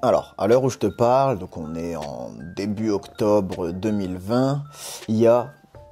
Alors, à l'heure où je te parle, donc on est en début octobre 2020, il y a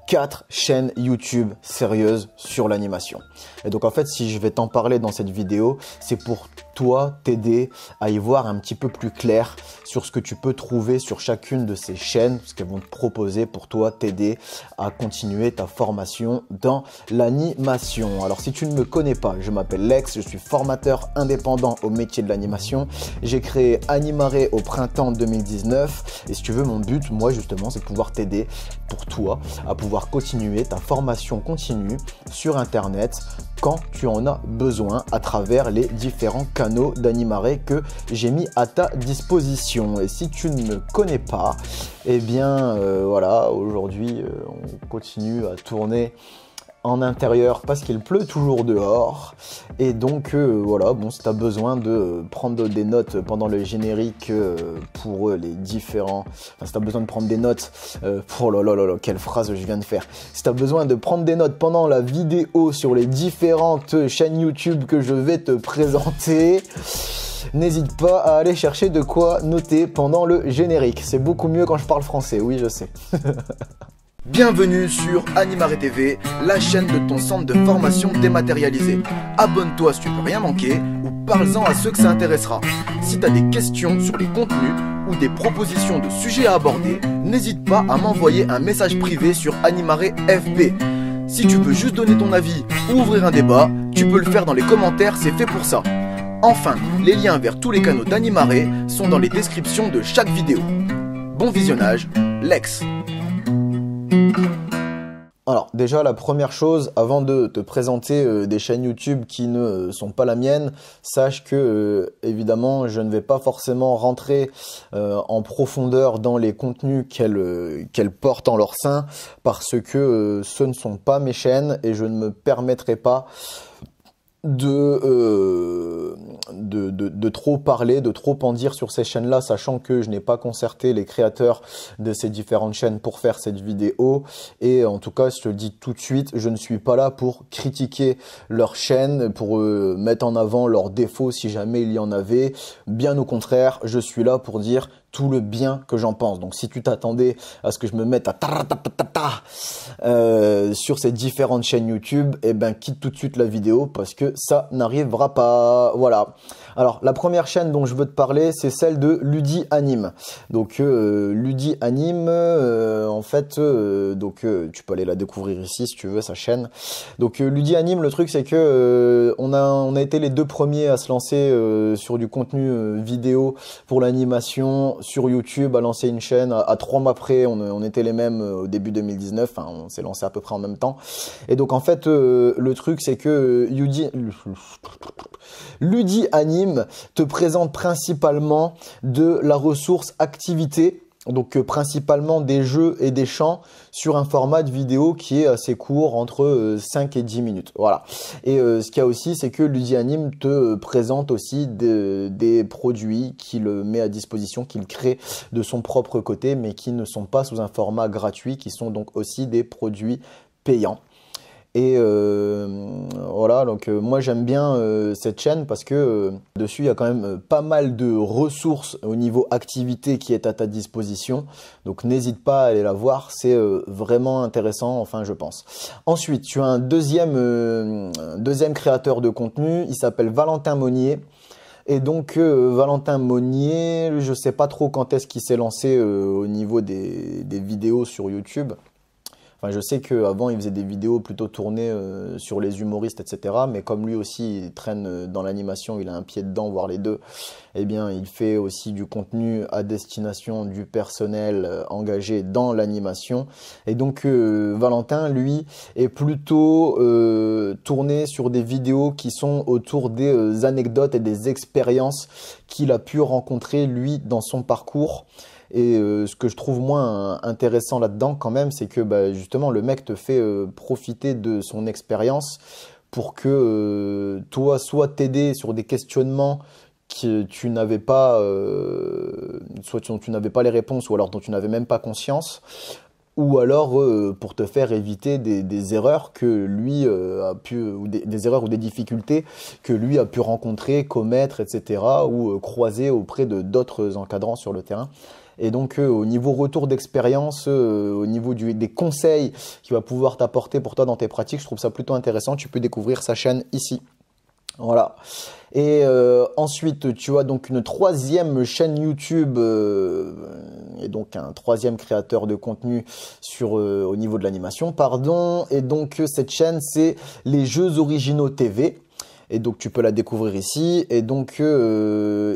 4 chaînes YouTube sérieuses sur l'animation. Et donc en fait, si je vais t'en parler dans cette vidéo, c'est pour toi t'aider à y voir un petit peu plus clair sur ce que tu peux trouver sur chacune de ces chaînes, ce qu'elles vont te proposer pour toi t'aider à continuer ta formation dans l'animation. Alors si tu ne me connais pas, je m'appelle Lex, je suis formateur indépendant au métier de l'animation. J'ai créé Animare au printemps 2019 et si tu veux, mon but, moi justement, c'est de pouvoir t'aider pour toi à pouvoir continuer ta formation continue sur Internet quand tu en as besoin à travers les différents canaux d'Animare que j'ai mis à ta disposition. Et si tu ne me connais pas, eh bien voilà, aujourd'hui on continue à tourner en intérieur parce qu'il pleut toujours dehors et donc voilà, bon, si tu as besoin de prendre des notes pendant le générique pour les différents, enfin si tu as besoin de prendre des notes oh là là là là, quelle phrase je viens de faire, si tu as besoin de prendre des notes pendant la vidéo sur les différentes chaînes YouTube que je vais te présenter, n'hésite pas à aller chercher de quoi noter pendant le générique. C'est beaucoup mieux quand je parle français, oui je sais. Bienvenue sur Animare TV, la chaîne de ton centre de formation dématérialisé. Abonne-toi si tu veux rien manquer ou parle-en à ceux que ça intéressera. Si tu as des questions sur les contenus ou des propositions de sujets à aborder, n'hésite pas à m'envoyer un message privé sur Animare FB. Si tu veux juste donner ton avis ou ouvrir un débat, tu peux le faire dans les commentaires, c'est fait pour ça. Enfin, les liens vers tous les canaux d'Animare sont dans les descriptions de chaque vidéo. Bon visionnage, Lex. Alors déjà la première chose, avant de te présenter des chaînes YouTube qui ne sont pas la mienne, sache que évidemment je ne vais pas forcément rentrer en profondeur dans les contenus qu'elles portent en leur sein parce que ce ne sont pas mes chaînes et je ne me permettrai pas de trop parler, de trop en dire sur ces chaînes-là, sachant que je n'ai pas concerté les créateurs de ces différentes chaînes pour faire cette vidéo. Et en tout cas, je te le dis tout de suite, je ne suis pas là pour critiquer leur chaîne, pour mettre en avant leurs défauts si jamais il y en avait. Bien au contraire, je suis là pour dire tout le bien que j'en pense. Donc si tu t'attendais à ce que je me mette à sur ces différentes chaînes YouTube, eh ben quitte tout de suite la vidéo parce que ça n'arrivera pas. Voilà. Alors la première chaîne dont je veux te parler, c'est celle de Ludi Anime. Donc Ludi Anime, en fait, tu peux aller la découvrir ici si tu veux, sa chaîne. Donc Ludi Anime, le truc c'est que on a été les deux premiers à se lancer sur du contenu vidéo pour l'animation sur YouTube, à lancer une chaîne à 3 mois près. On était les mêmes au début 2019, enfin, on s'est lancé à peu près en même temps. Et donc en fait, le truc c'est que Ludi Anime te présente principalement de la ressource activité, donc principalement des jeux et des chants sur un format de vidéo qui est assez court, entre 5 et 10 minutes. Voilà. Et ce qu'il y a aussi, c'est que Ludi Anime te présente aussi des produits qu'il met à disposition, qu'il crée de son propre côté, mais qui ne sont pas sous un format gratuit, qui sont donc aussi des produits payants. Et voilà, donc moi j'aime bien cette chaîne parce que dessus il y a quand même pas mal de ressources au niveau activité qui est à ta disposition. Donc n'hésite pas à aller la voir, c'est vraiment intéressant, enfin je pense. Ensuite, tu as un deuxième créateur de contenu, il s'appelle Valentin Monnier. Et donc Valentin Monnier, je sais pas trop quand est-ce qu'il s'est lancé au niveau des vidéos sur YouTube. Enfin, je sais qu'avant, il faisait des vidéos plutôt tournées sur les humoristes, etc. Mais comme lui aussi, il traîne dans l'animation, il a un pied dedans, voire les deux, eh bien, il fait aussi du contenu à destination du personnel engagé dans l'animation. Et donc, Valentin, lui, est plutôt tourné sur des vidéos qui sont autour des anecdotes et des expériences qu'il a pu rencontrer, lui, dans son parcours. Et ce que je trouve moins intéressant là-dedans quand même, c'est que justement le mec te fait profiter de son expérience pour que toi, soit t'aider sur des questionnements que tu n'avais pas, soit dont tu n'avais pas les réponses ou alors dont tu n'avais même pas conscience, ou alors pour te faire éviter des erreurs que lui a pu, ou des erreurs ou des difficultés que lui a pu rencontrer, commettre, etc., ou croiser auprès de d'autres encadrants sur le terrain. Et donc au niveau retour d'expérience, au niveau des conseils qu'il va pouvoir t'apporter pour toi dans tes pratiques, je trouve ça plutôt intéressant. Tu peux découvrir sa chaîne ici. Voilà. Et ensuite, tu as donc une troisième chaîne YouTube et donc un troisième créateur de contenu au niveau de l'animation, pardon. Et donc cette chaîne, c'est les Jeux Originaux TV. Et donc tu peux la découvrir ici. Et donc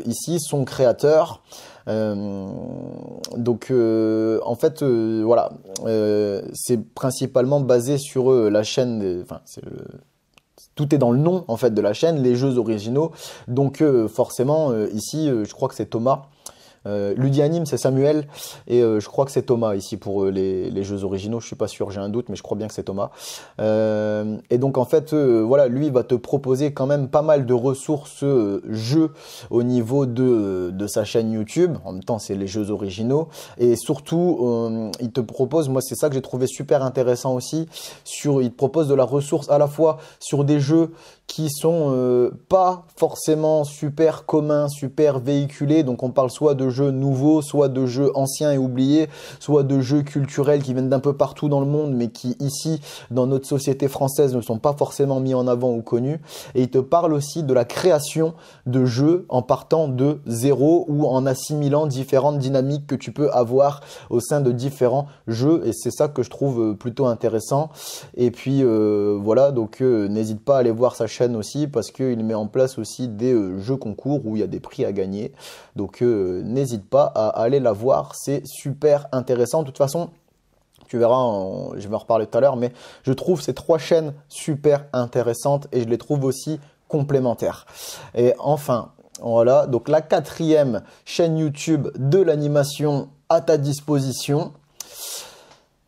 ici, son créateur. En fait, voilà, c'est principalement basé sur la chaîne. Enfin, tout est dans le nom en fait de la chaîne, les Jeux Originaux. Donc forcément, ici, je crois que c'est Thomas. Ludianime, c'est Samuel, et je crois que c'est Thomas ici pour les Jeux Originaux. Je suis pas sûr, j'ai un doute, mais je crois bien que c'est Thomas. Et donc en fait, voilà, lui il va te proposer quand même pas mal de ressources jeux au niveau de sa chaîne YouTube. En même temps, c'est les Jeux Originaux, et surtout, il te propose, moi c'est ça que j'ai trouvé super intéressant aussi. Il te propose de la ressource à la fois sur des jeux qui sont pas forcément super communs, super véhiculés. Donc on parle soit de jeux nouveaux, soit de jeux anciens et oubliés, soit de jeux culturels qui viennent d'un peu partout dans le monde, mais qui ici, dans notre société française, ne sont pas forcément mis en avant ou connus. Et il te parle aussi de la création de jeux en partant de zéro ou en assimilant différentes dynamiques que tu peux avoir au sein de différents jeux. Et c'est ça que je trouve plutôt intéressant. Et puis voilà, donc n'hésite pas à aller voir sa chaîne aussi, parce qu'il met en place aussi des jeux concours où il y a des prix à gagner. Donc n'hésite pas à aller la voir, c'est super intéressant. De toute façon, tu verras, je vais en reparler tout à l'heure, mais je trouve ces trois chaînes super intéressantes et je les trouve aussi complémentaires. Et enfin, voilà, donc la quatrième chaîne YouTube de l'animation à ta disposition.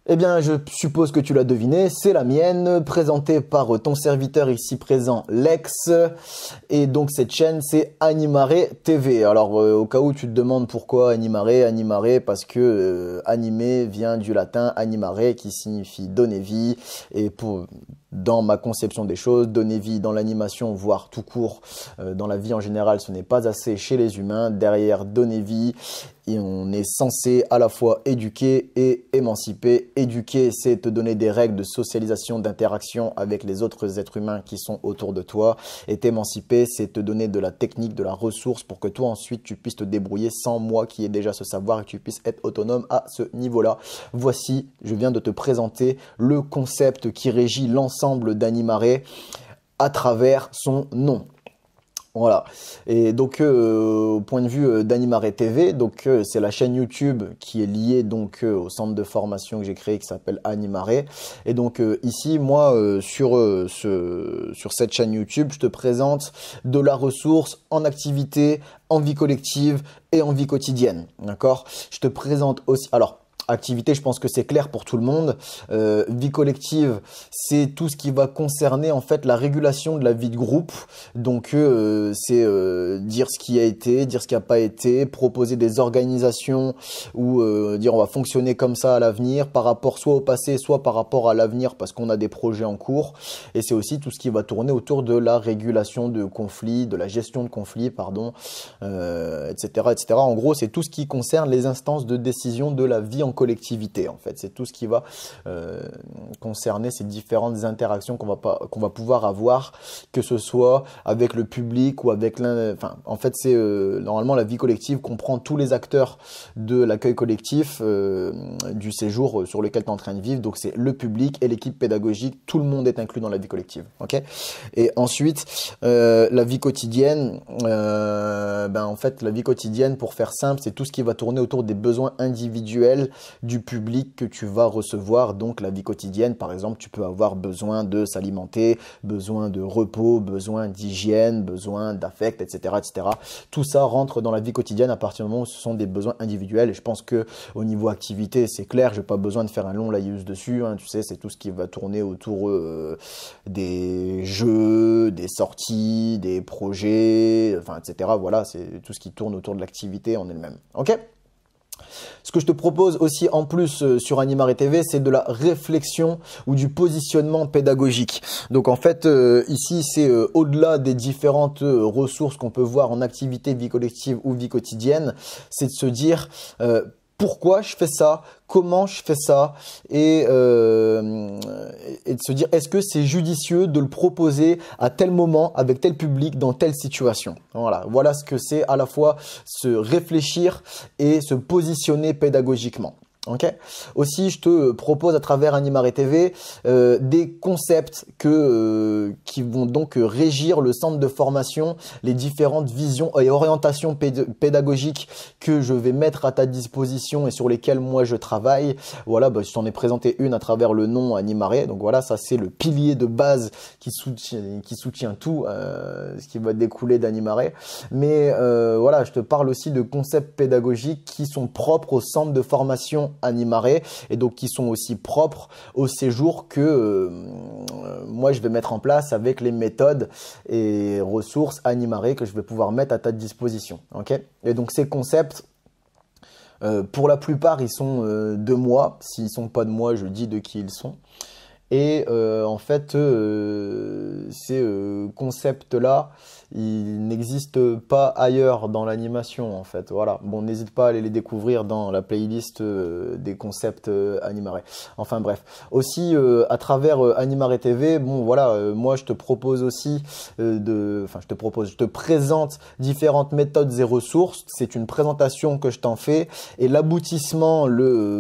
Eh bien, je suppose que tu l'as deviné, c'est la mienne, présentée par ton serviteur ici présent, Lex. Et donc, cette chaîne, c'est Animare TV. Alors, au cas où tu te demandes pourquoi Animare, parce que animé vient du latin animare, qui signifie donner vie. Et dans ma conception des choses, donner vie dans l'animation, voire tout court, dans la vie en général, ce n'est pas assez chez les humains. Derrière donner vie, et on est censé à la fois éduquer et émanciper. Éduquer, c'est te donner des règles de socialisation, d'interaction avec les autres êtres humains qui sont autour de toi. Et t'émanciper, c'est te donner de la technique, de la ressource pour que toi ensuite tu puisses te débrouiller sans moi qui ai déjà ce savoir et que tu puisses être autonome à ce niveau-là. Voici, je viens de te présenter le concept qui régit l'ensemble d'Animare à travers son nom. Voilà. Et donc au point de vue d'Animare TV, donc c'est la chaîne YouTube qui est liée donc au centre de formation que j'ai créé qui s'appelle Animare. Et donc ici moi sur cette chaîne YouTube, je te présente de la ressource en activité, en vie collective et en vie quotidienne. D'accord? Je te présente aussi activité, je pense que c'est clair pour tout le monde. Vie collective, c'est tout ce qui va concerner en fait la régulation de la vie de groupe. Donc c'est dire ce qui a été, dire ce qui n'a pas été, proposer des organisations ou dire on va fonctionner comme ça à l'avenir par rapport soit au passé, soit par rapport à l'avenir parce qu'on a des projets en cours. Et c'est aussi tout ce qui va tourner autour de la régulation de conflits, de la gestion de conflits, pardon, etc., etc. En gros, c'est tout ce qui concerne les instances de décision de la vie en collectivité en fait. C'est tout ce qui va concerner ces différentes interactions qu'on va pouvoir avoir, que ce soit avec le public ou avec en fait c'est normalement la vie collective comprend tous les acteurs de l'accueil collectif du séjour sur lequel tu es en train de vivre. Donc c'est le public et l'équipe pédagogique, tout le monde est inclus dans la vie collective. Ok. Et ensuite la vie quotidienne, en fait la vie quotidienne, pour faire simple, c'est tout ce qui va tourner autour des besoins individuels du public que tu vas recevoir. Donc la vie quotidienne, par exemple, tu peux avoir besoin de s'alimenter, besoin de repos, besoin d'hygiène, besoin d'affect, etc., etc. Tout ça rentre dans la vie quotidienne à partir du moment où ce sont des besoins individuels. Et je pense que au niveau activité, c'est clair, j'ai pas besoin de faire un long laïus dessus, hein, tu sais, c'est tout ce qui va tourner autour des jeux, des sorties, des projets, enfin, etc. Voilà, c'est tout ce qui tourne autour de l'activité en elle-même. Ok ? Ce que je te propose aussi en plus sur Animare TV, c'est de la réflexion ou du positionnement pédagogique. Donc en fait, ici, c'est au-delà des différentes ressources qu'on peut voir en activité, vie collective ou vie quotidienne, c'est de se dire pourquoi je fais ça, comment je fais ça et de se dire est-ce que c'est judicieux de le proposer à tel moment, avec tel public, dans telle situation. Voilà ce que c'est à la fois se réfléchir et se positionner pédagogiquement. Okay. Aussi, je te propose à travers Animare TV des concepts qui vont donc régir le centre de formation, les différentes visions et orientations pédagogiques que je vais mettre à ta disposition et sur lesquelles moi je travaille. Voilà, je t'en ai présenté une à travers le nom Animare. Donc voilà, ça c'est le pilier de base qui soutient tout ce qui va découler d'Animare. Mais voilà, je te parle aussi de concepts pédagogiques qui sont propres au centre de formation Animare et donc qui sont aussi propres au séjour que moi je vais mettre en place avec les méthodes et ressources Animare que je vais pouvoir mettre à ta disposition. Okay. Et donc ces concepts, pour la plupart, ils sont de moi. S'ils ne sont pas de moi, je dis de qui ils sont. Et en fait, ces concepts-là, ils n'existent pas ailleurs dans l'animation en fait. Voilà. Bon, n'hésite pas à aller les découvrir dans la playlist des concepts Animare. Enfin bref. Aussi, à travers Animare TV, bon voilà, moi je te propose aussi je te présente différentes méthodes et ressources. C'est une présentation que je t'en fais et l'aboutissement,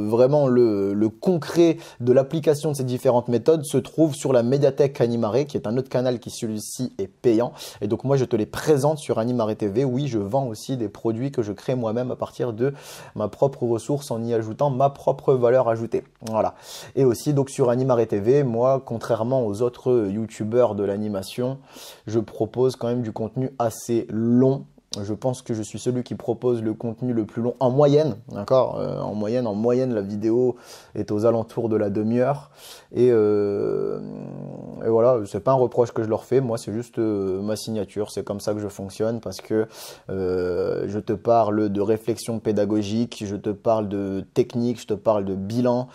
vraiment le concret de l'application de ces différentes méthodes se trouve sur la médiathèque Animare, qui est un autre canal qui celui-ci est payant. Et donc moi je te les présente sur Animare TV. Oui, je vends aussi des produits que je crée moi-même à partir de ma propre ressource en y ajoutant ma propre valeur ajoutée. Voilà. Et aussi donc sur Animare TV, moi, contrairement aux autres youtubeurs de l'animation, je propose quand même du contenu assez long. Je pense que je suis celui qui propose le contenu le plus long en moyenne, d'accord. En moyenne, la vidéo est aux alentours de la demi-heure. Et voilà, c'est pas un reproche que je leur fais, moi c'est juste ma signature, c'est comme ça que je fonctionne parce que je te parle de réflexion pédagogique, je te parle de technique, je te parle de bilan.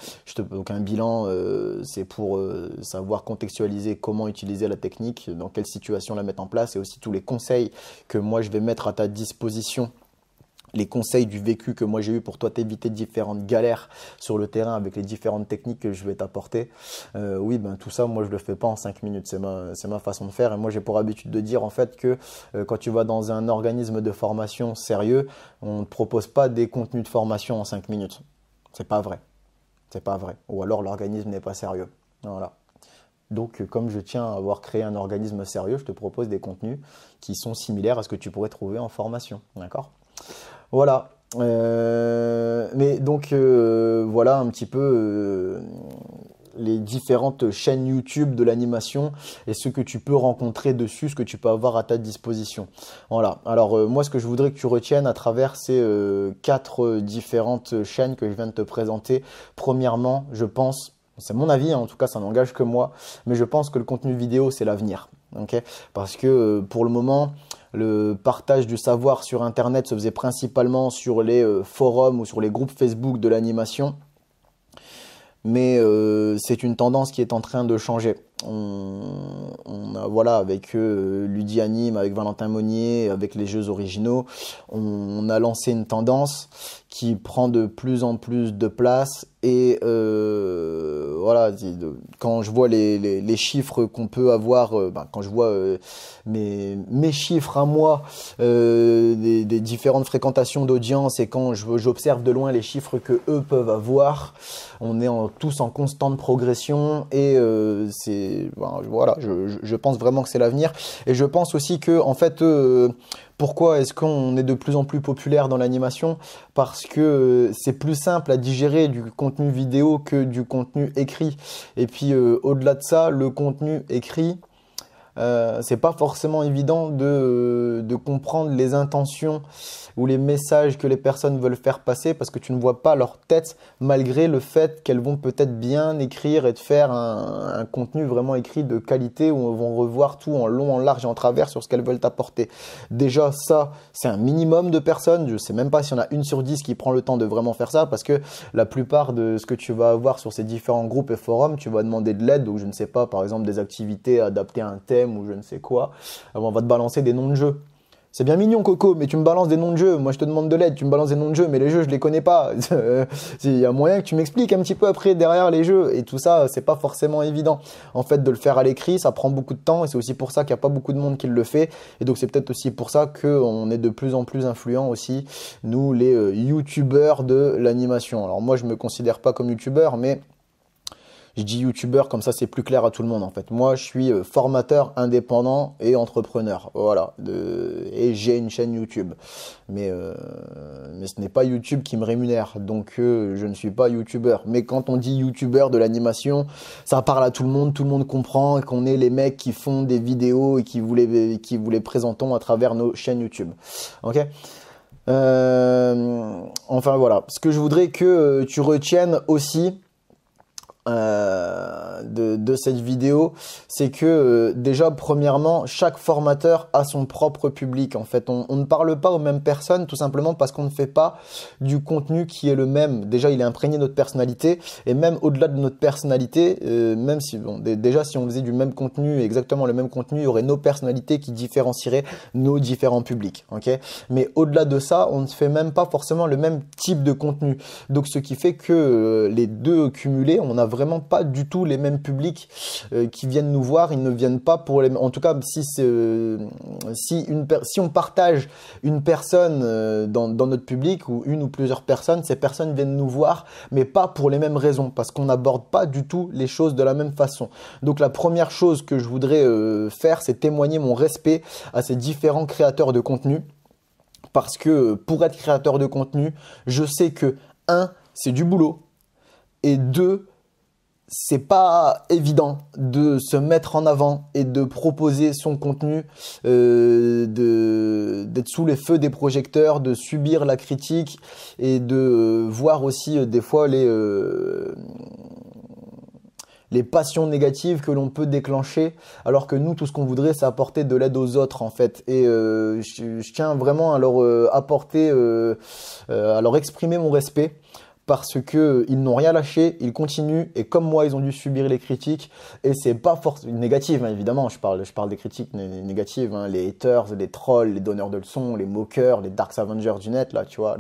Donc un bilan, c'est pour savoir contextualiser comment utiliser la technique, dans quelle situation la mettre en place et aussi tous les conseils que moi je vais mettre à ta disposition, les conseils du vécu que moi j'ai eu pour toi t'éviter différentes galères sur le terrain avec les différentes techniques que je vais t'apporter. Oui, tout ça, moi je le fais pas en 5 minutes, c'est ma façon de faire et moi j'ai pour habitude de dire en fait que quand tu vas dans un organisme de formation sérieux, on ne te propose pas des contenus de formation en 5 minutes. C'est pas vrai. C'est pas vrai. Ou alors l'organisme n'est pas sérieux. Voilà. Donc, comme je tiens à avoir créé un organisme sérieux, je te propose des contenus qui sont similaires à ce que tu pourrais trouver en formation. D'accord ? Voilà. Mais donc, voilà un petit peu les différentes chaînes YouTube de l'animation et ce que tu peux rencontrer dessus, ce que tu peux avoir à ta disposition. Voilà. Alors, moi, ce que je voudrais que tu retiennes à travers ces 4 différentes chaînes que je viens de te présenter, premièrement, je pense... C'est mon avis, hein, en tout cas ça n'engage que moi, mais je pense que le contenu vidéo c'est l'avenir. Okay, parce que pour le moment, le partage du savoir sur internet se faisait principalement sur les forums ou sur les groupes Facebook de l'animation. Mais c'est une tendance qui est en train de changer. On a, voilà, avec Ludi Anime, avec Valentin Monnier, avec les jeux originaux, on a lancé une tendance qui prend de plus en plus de place. Et voilà, quand je vois les chiffres qu'on peut avoir, quand je vois mes chiffres à moi, des différentes fréquentations d'audience et quand j'observe de loin les chiffres que eux peuvent avoir, on est tous en constante progression et voilà, je pense vraiment que c'est l'avenir. Et je pense aussi que en fait, pourquoi est-ce qu'on est de plus en plus populaire dans l'animation? Parce que c'est plus simple à digérer du contenu vidéo que du contenu écrit. Et puis au-delà de ça, le contenu écrit, c'est pas forcément évident de comprendre les intentions ou les messages que les personnes veulent faire passer parce que tu ne vois pas leur tête malgré le fait qu'elles vont peut-être bien écrire et te faire un contenu vraiment écrit de qualité où elles vont revoir tout en long, en large et en travers sur ce qu'elles veulent t'apporter. Déjà ça, c'est un minimum de personnes. Je sais même pas s'il y en a 1 sur 10 qui prend le temps de vraiment faire ça parce que la plupart de ce que tu vas avoir sur ces différents groupes et forums, tu vas demander de l'aide ou je ne sais pas, par exemple des activités adaptées à un thème ou je ne sais quoi. On va te balancer des noms de jeux. C'est bien mignon Coco, mais tu me balances des noms de jeux. Moi je te demande de l'aide, tu me balances des noms de jeux, mais les jeux je les connais pas. Il y a moyen que tu m'expliques un petit peu après derrière les jeux. Et tout ça, c'est pas forcément évident. En fait, de le faire à l'écrit, ça prend beaucoup de temps et c'est aussi pour ça qu'il n'y a pas beaucoup de monde qui le fait. Et donc c'est peut-être aussi pour ça qu'on est de plus en plus influents aussi, nous les youtubeurs de l'animation. Alors moi je me considère pas comme youtubeur, mais je dis youtubeur comme ça c'est plus clair à tout le monde en fait. Moi je suis formateur indépendant et entrepreneur. Voilà. Et j'ai une chaîne YouTube. Mais ce n'est pas YouTube qui me rémunère. Donc je ne suis pas youtubeur. Mais quand on dit youtubeur de l'animation, ça parle à tout le monde comprend qu'on est les mecs qui font des vidéos et qui vous les présentons à travers nos chaînes YouTube. Ok ? Enfin voilà. Ce que je voudrais que tu retiennes aussi de cette vidéo, c'est que déjà premièrement chaque formateur a son propre public en fait. On ne parle pas aux mêmes personnes tout simplement parce qu'on ne fait pas du contenu qui est le même. Déjà il est imprégné de notre personnalité et même au-delà de notre personnalité, même si bon, déjà si on faisait du même contenu, exactement le même contenu, il y aurait nos personnalités qui différencieraient nos différents publics. Okay, mais au-delà de ça, on ne fait même pas forcément le même type de contenu. Donc ce qui fait que les deux cumulés, on a vraiment pas du tout les mêmes publics qui viennent nous voir. Ils ne viennent pas pour les... En tout cas, si on partage une personne dans notre public ou une ou plusieurs personnes, ces personnes viennent nous voir, mais pas pour les mêmes raisons, parce qu'on n'aborde pas du tout les choses de la même façon. Donc la première chose que je voudrais faire, c'est témoigner mon respect à ces différents créateurs de contenu, parce que pour être créateur de contenu, je sais que 1, c'est du boulot, et 2, c'est pas évident de se mettre en avant et de proposer son contenu, d'être sous les feux des projecteurs, de subir la critique et de voir aussi des fois les passions négatives que l'on peut déclencher, alors que nous, tout ce qu'on voudrait, c'est apporter de l'aide aux autres, en fait. Et je tiens vraiment à leur apporter, à leur exprimer mon respect, parce que ils n'ont rien lâché, ils continuent, et comme moi, ils ont dû subir les critiques, et c'est pas forcément négative, hein, évidemment, je parle des critiques négatives, hein, les haters, les trolls, les donneurs de leçons, les moqueurs, les Dark Avengers du net, là, tu vois,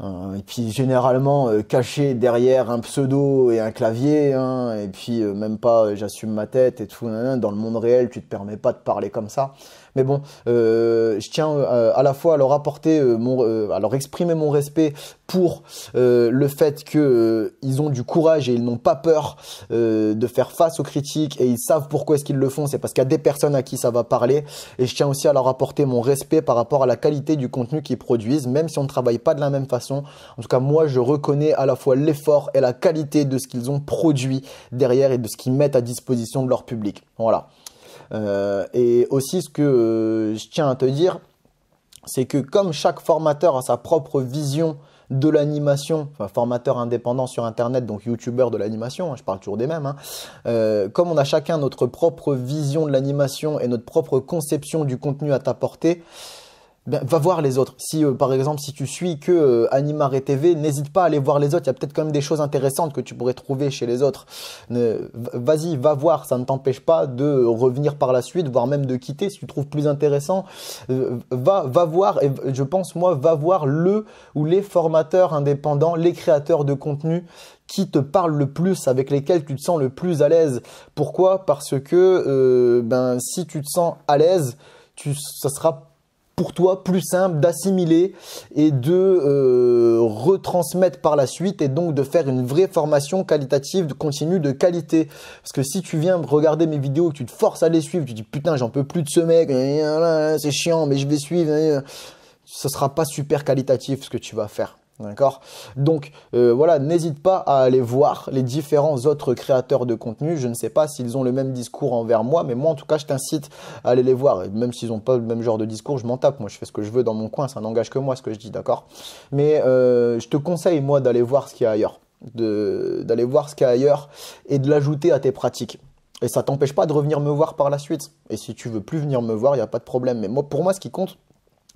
et puis généralement caché derrière un pseudo et un clavier, hein, et puis même pas j'assume ma tête et tout, dans le monde réel tu te permets pas de parler comme ça. Mais bon, je tiens à la fois à leur apporter à leur exprimer mon respect pour le fait que ils ont du courage et ils n'ont pas peur de faire face aux critiques et ils savent pourquoi est-ce qu'ils le font. C'est parce qu'il y a des personnes à qui ça va parler. Et je tiens aussi à leur apporter mon respect par rapport à la qualité du contenu qu'ils produisent, même si on ne travaille pas de la même façon. En tout cas, moi, je reconnais à la fois l'effort et la qualité de ce qu'ils ont produit derrière et de ce qu'ils mettent à disposition de leur public. Voilà. Et aussi ce que je tiens à te dire, c'est que comme chaque formateur a sa propre vision de l'animation, enfin formateur indépendant sur internet, donc youtubeur de l'animation, hein, je parle toujours des mêmes, hein, comme on a chacun notre propre vision de l'animation et notre propre conception du contenu à t'apporter, ben, va voir les autres. Si par exemple si tu suis que Animare TV, n'hésite pas à aller voir les autres. Il y a peut-être quand même des choses intéressantes que tu pourrais trouver chez les autres. Vas-y, va voir. Ça ne t'empêche pas de revenir par la suite, voire même de quitter si tu trouves plus intéressant. Va voir. Et je pense moi, va voir le ou les formateurs indépendants, les créateurs de contenu qui te parlent le plus, avec lesquels tu te sens le plus à l'aise. Pourquoi? Parce que ben si tu te sens à l'aise, ça sera pour toi plus simple d'assimiler et de retransmettre par la suite et donc de faire une vraie formation qualitative, de continue, de qualité. Parce que si tu viens regarder mes vidéos, que tu te forces à les suivre, tu te dis putain j'en peux plus de ce mec, c'est chiant mais je vais suivre, ça sera pas super qualitatif ce que tu vas faire. D'accord? Donc voilà, n'hésite pas à aller voir les différents autres créateurs de contenu. Je ne sais pas s'ils ont le même discours envers moi, mais moi en tout cas je t'incite à aller les voir. Et même s'ils n'ont pas le même genre de discours, je m'en tape. Moi je fais ce que je veux dans mon coin, ça n'engage que moi ce que je dis, d'accord? Mais je te conseille moi d'aller voir ce qu'il y a ailleurs. D'aller voir ce qu'il y a ailleurs et de l'ajouter à tes pratiques. Et ça t'empêche pas de revenir me voir par la suite. Et si tu veux plus venir me voir, il n'y a pas de problème. Mais moi, pour moi, ce qui compte,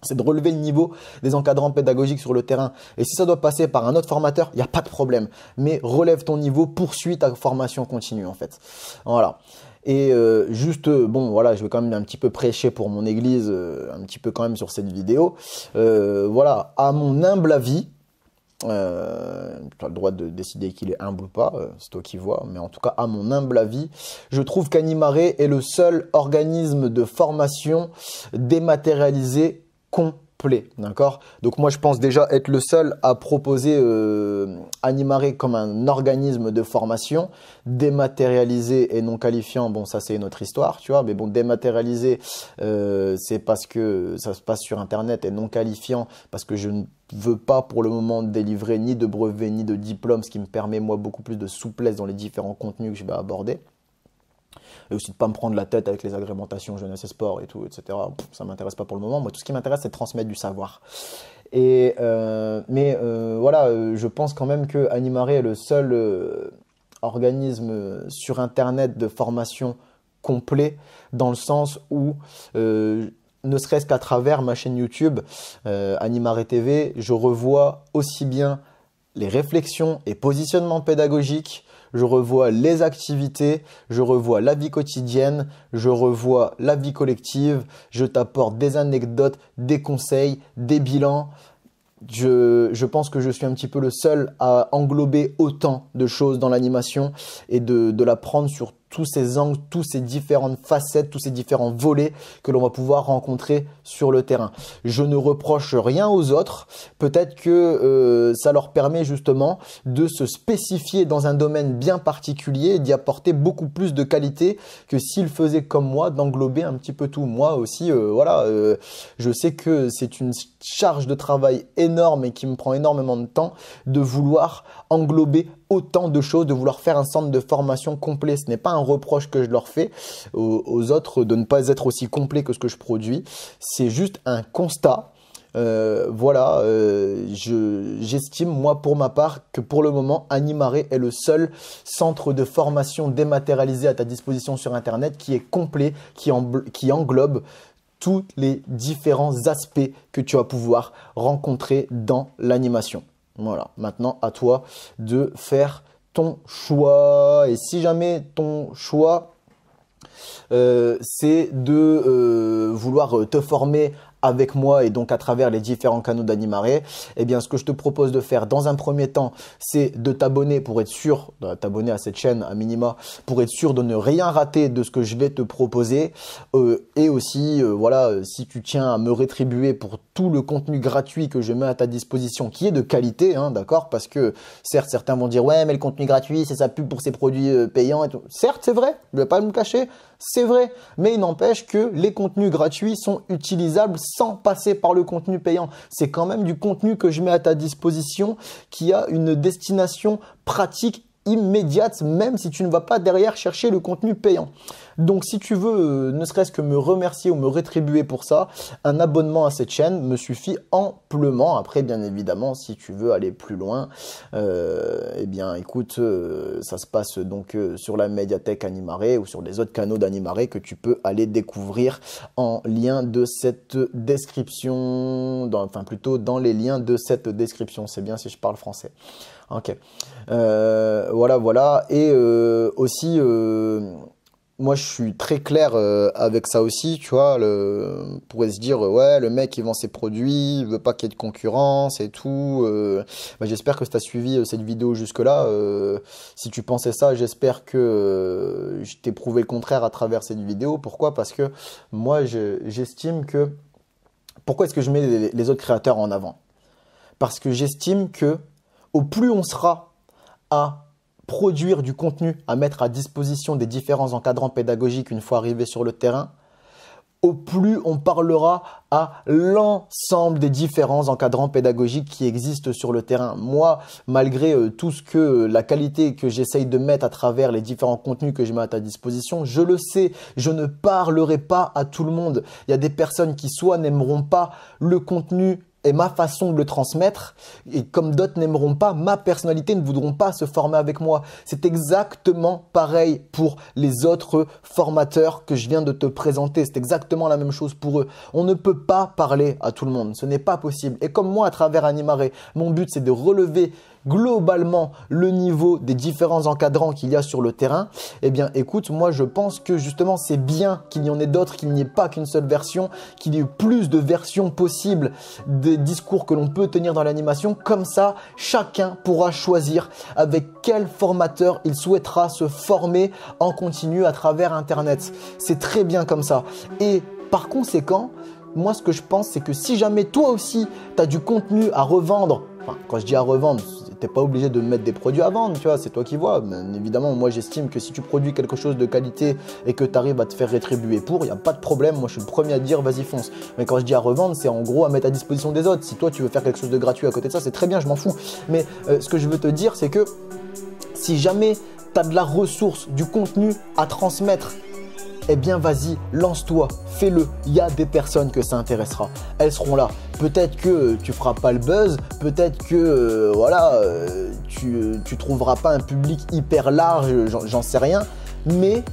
c'est de relever le niveau des encadrants pédagogiques sur le terrain. Et si ça doit passer par un autre formateur, il n'y a pas de problème. Mais relève ton niveau, poursuis ta formation continue en fait. Voilà. Et bon, voilà, je vais quand même un petit peu prêcher pour mon église, un petit peu quand même sur cette vidéo. Voilà, à mon humble avis, tu as le droit de décider qu'il est humble ou pas, c'est toi qui vois, mais en tout cas, à mon humble avis, je trouve qu'Animare est le seul organisme de formation dématérialisé complet, d'accord? Donc moi je pense déjà être le seul à proposer Animare comme un organisme de formation dématérialisé et non qualifiant. Bon, ça c'est une autre histoire, tu vois, mais bon, dématérialisé c'est parce que ça se passe sur internet, et non qualifiant parce que je ne veux pas pour le moment délivrer ni de brevet ni de diplôme, ce qui me permet moi beaucoup plus de souplesse dans les différents contenus que je vais aborder. Et aussi de ne pas me prendre la tête avec les agrémentations jeunesse et sport et tout, etc. Ça ne m'intéresse pas pour le moment. Moi, tout ce qui m'intéresse, c'est de transmettre du savoir. Et, voilà, je pense quand même que Animare est le seul organisme sur Internet de formation complet, dans le sens où, ne serait-ce qu'à travers ma chaîne YouTube, Animare TV, je revois aussi bien les réflexions et positionnements pédagogiques, je revois les activités, je revois la vie quotidienne, je revois la vie collective, je t'apporte des anecdotes, des conseils, des bilans. Je pense que je suis un petit peu le seul à englober autant de choses dans l'animation et de la prendre sur tous ces angles, toutes ces différentes facettes, tous ces différents volets que l'on va pouvoir rencontrer sur le terrain. Je ne reproche rien aux autres. Peut-être que ça leur permet justement de se spécifier dans un domaine bien particulier et d'y apporter beaucoup plus de qualité que s'ils faisaient comme moi, d'englober un petit peu tout. Moi aussi, voilà, je sais que c'est une charge de travail énorme et qui me prend énormément de temps de vouloir englober autant de choses, de vouloir faire un centre de formation complet. Ce n'est pas un reproche que je leur fais aux autres de ne pas être aussi complet que ce que je produis. C'est juste un constat. Voilà, j'estime moi pour ma part que pour le moment Animare est le seul centre de formation dématérialisé à ta disposition sur internet qui est complet, qui englobe tous les différents aspects que tu vas pouvoir rencontrer dans l'animation. Voilà, maintenant à toi de faire ton choix. Et si jamais ton choix c'est de vouloir te former avec moi et donc à travers les différents canaux d'Animare, eh bien ce que je te propose de faire dans un premier temps, c'est de t'abonner pour être sûr, de t'abonner à cette chaîne à minima, pour être sûr de ne rien rater de ce que je vais te proposer. Et aussi, voilà, si tu tiens à me rétribuer pour tout le contenu gratuit que je mets à ta disposition, qui est de qualité, hein, d'accord? Parce que certes, certains vont dire, ouais, mais le contenu gratuit, c'est sa pub pour ses produits payants et tout. Certes, c'est vrai, je ne vais pas me le cacher, c'est vrai, mais il n'empêche que les contenus gratuits sont utilisables sans passer par le contenu payant. C'est quand même du contenu que je mets à ta disposition qui a une destination pratique immédiate, même si tu ne vas pas derrière chercher le contenu payant. Donc si tu veux ne serait-ce que me remercier ou me rétribuer pour ça, un abonnement à cette chaîne me suffit amplement. Après, bien évidemment, si tu veux aller plus loin, eh bien écoute, ça se passe donc sur la médiathèque Animare ou sur les autres canaux d'Animare que tu peux aller découvrir en lien de cette description, enfin plutôt dans les liens de cette description. C'est bien si je parle français. Ok, voilà. Et aussi, moi je suis très clair avec ça aussi, tu vois, on pourrait se dire, ouais, le mec il vend ses produits, il veut pas qu'il y ait de concurrence et tout. Bah, j'espère que tu as suivi cette vidéo jusque-là. Si tu pensais ça, j'espère que je t'ai prouvé le contraire à travers cette vidéo. Pourquoi? Parce que moi j'estime que... Pourquoi est-ce que je mets les autres créateurs en avant? Parce que j'estime que au plus on sera à produire du contenu, à mettre à disposition des différents encadrants pédagogiques une fois arrivés sur le terrain, au plus on parlera à l'ensemble des différents encadrants pédagogiques qui existent sur le terrain. Moi, malgré tout ce que la qualité que j'essaye de mettre à travers les différents contenus que je mets à ta disposition, je le sais, je ne parlerai pas à tout le monde. Il y a des personnes qui soit n'aimeront pas le contenu et ma façon de le transmettre, et comme d'autres n'aimeront pas ma personnalité, ne voudront pas se former avec moi. C'est exactement pareil pour les autres formateurs que je viens de te présenter. C'est exactement la même chose pour eux. On ne peut pas parler à tout le monde, ce n'est pas possible. Et comme moi, à travers Animare, mon but c'est de relever globalement le niveau des différents encadrants qu'il y a sur le terrain. Eh bien écoute, moi je pense que justement c'est bien qu'il y en ait d'autres, qu'il n'y ait pas qu'une seule version, qu'il y ait plus de versions possibles des discours que l'on peut tenir dans l'animation. Comme ça, chacun pourra choisir avec quel formateur il souhaitera se former en continu à travers Internet. C'est très bien comme ça. Et par conséquent, moi ce que je pense, c'est que si jamais toi aussi tu as du contenu à revendre, enfin quand je dis à revendre, t'es pas obligé de mettre des produits à vendre, tu vois, c'est toi qui vois. Bien évidemment, moi j'estime que si tu produis quelque chose de qualité et que tu arrives à te faire rétribuer pour, il n'y a pas de problème. Moi je suis le premier à te dire vas-y fonce. Mais quand je dis à revendre, c'est en gros à mettre à disposition des autres. Si toi tu veux faire quelque chose de gratuit à côté de ça, c'est très bien, je m'en fous. Mais ce que je veux te dire, c'est que si jamais tu as de la ressource, du contenu à transmettre, eh bien vas-y, lance-toi, fais-le. Il y a des personnes que ça intéressera. Elles seront là. Peut-être que tu feras pas le buzz, peut-être que tu trouveras pas un public hyper large, j'en sais rien, mais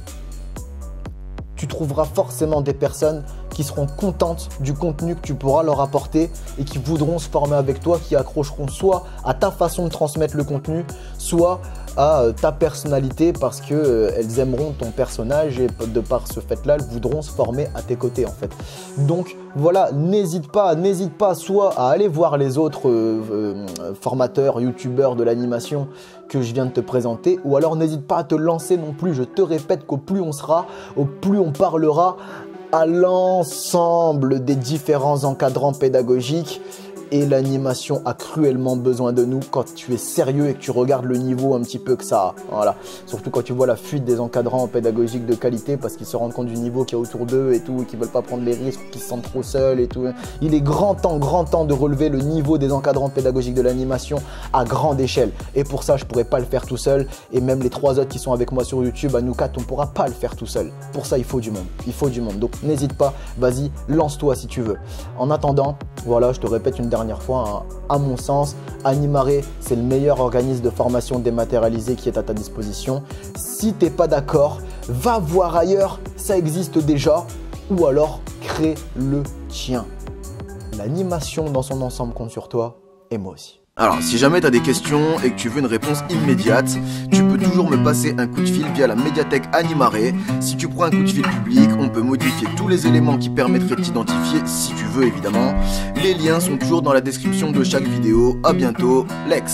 tu trouveras forcément des personnes qui seront contentes du contenu que tu pourras leur apporter et qui voudront se former avec toi, qui accrocheront soit à ta façon de transmettre le contenu, soit à ta personnalité parce qu'elles aimeront ton personnage et de par ce fait-là, elles voudront se former à tes côtés en fait. Donc voilà, n'hésite pas soit à aller voir les autres formateurs, youtubeurs de l'animation que je viens de te présenter, ou alors n'hésite pas à te lancer non plus. Je te répète qu'au plus on sera, au plus on parlera à l'ensemble des différents encadrants pédagogiques. Et l'animation a cruellement besoin de nous quand tu es sérieux et que tu regardes le niveau un petit peu que ça a. Voilà. Surtout quand tu vois la fuite des encadrants pédagogiques de qualité parce qu'ils se rendent compte du niveau qu'il y a autour d'eux et tout, et qu'ils veulent pas prendre les risques, qu'ils se sentent trop seuls et tout. Il est grand temps de relever le niveau des encadrants pédagogiques de l'animation à grande échelle. Et pour ça, je pourrais pas le faire tout seul. Et même les 3 autres qui sont avec moi sur YouTube, à nous 4, on pourra pas le faire tout seul. Pour ça, il faut du monde. Il faut du monde. Donc n'hésite pas, vas-y, lance-toi si tu veux. En attendant, voilà, je te répète une dernière fois, hein, à mon sens, Animare, c'est le meilleur organisme de formation dématérialisé qui est à ta disposition. Si tu n'es pas d'accord, va voir ailleurs, ça existe déjà, ou alors crée le tien. L'animation dans son ensemble compte sur toi, et moi aussi. Alors, si jamais tu as des questions et que tu veux une réponse immédiate, tu peux toujours me passer un coup de fil via la médiathèque Animare. Si tu prends un coup de fil public, on peut modifier tous les éléments qui permettraient de t'identifier, si tu veux évidemment. Les liens sont toujours dans la description de chaque vidéo. À bientôt, Lex.